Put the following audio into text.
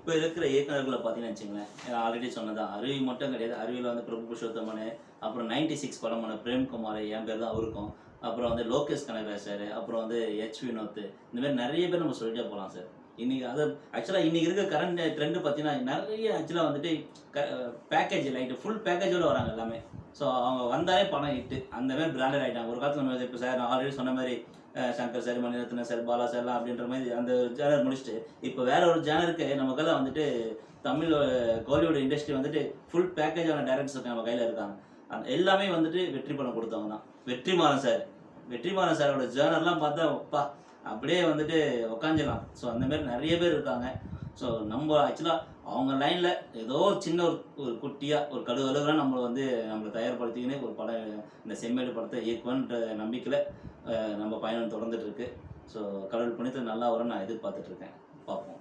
இப்போ இருக்கிற இயக்குனர்களை பார்த்தீங்கன்னு வச்சுங்களேன், ஆல்ரெடி சொன்னதான் அருவி மட்டும் கிடையாது. அருவியில் வந்து பிரபு புருஷோத்தமன், அப்புறம் 96 படம் பண்ண பிரேம்குமார், என் பேர் தான் அவருக்கும். அப்புறம் வந்து லோகேஷ் கனகராஜ் சார், அப்புறம் வந்து எச் வினோத், இந்த மாதிரி நிறைய பேர் நம்ம சொல்லிட்டே போகலாம் சார். இன்னைக்கு அது ஆக்சுவலாக இன்னைக்கு இருக்க கரண்ட் ட்ரெண்டு பார்த்தீங்கன்னா நிறைய ஆக்சுவலாக வந்துட்டு பேக்கேஜ் லைட்டு ஃபுல் பேக்கேஜோடு வராங்க எல்லாமே. ஸோ அவங்க வந்தாலே பணம் ஹிட்டு அந்த மாதிரி பிராண்டட் ஆகிட்டாங்க. ஒரு காலத்தில் நம்ம இப்போ சார் நான் ஆல்ரெடி சொன்ன மாதிரி சங்கர் சார், மணிரத்னம் சார், பாலா சார்லாம் அப்படின்ற மாதிரி அந்த ஜேனர் முடிச்சுட்டு இப்போ வேற ஒரு ஜேனருக்கு நமக்கெல்லாம் வந்துட்டு தமிழ் கோலிவுட் இண்டஸ்ட்ரி வந்துட்டு ஃபுல் பேக்கேஜான டேரக்டர்ஸ் நம்ம கையில் இருக்காங்க. அந்த எல்லாமே வந்துட்டு வெற்றி படம் கொடுத்தவங்க தான். வெற்றிமாறன் சாரோட ஜேர்னர்லாம் பார்த்தா அப்பா அப்படியே வந்துட்டு உக்காஞ்சிடலாம். ஸோ அந்த மாதிரி நிறைய பேர் இருக்காங்க. ஸோ நம்ம ஆக்சுவலாக அவங்க லைனில் ஏதோ சின்ன ஒரு குட்டியாக ஒரு கடுகளவுலாம் நம்மளை தயார்படுத்திக்கின்னு ஒரு படம் இந்த செம்மேடு படத்தை இயக்குவன்ற நம்பிக்கையில் நம்ம பயணம் தொடர்ந்துட்டு இருக்கு. ஸோ கடவுள் புண்ணியத்தில் நல்லா வரும்னு நான் எதிர்பார்த்துட்ருக்கேன். பார்ப்போம்.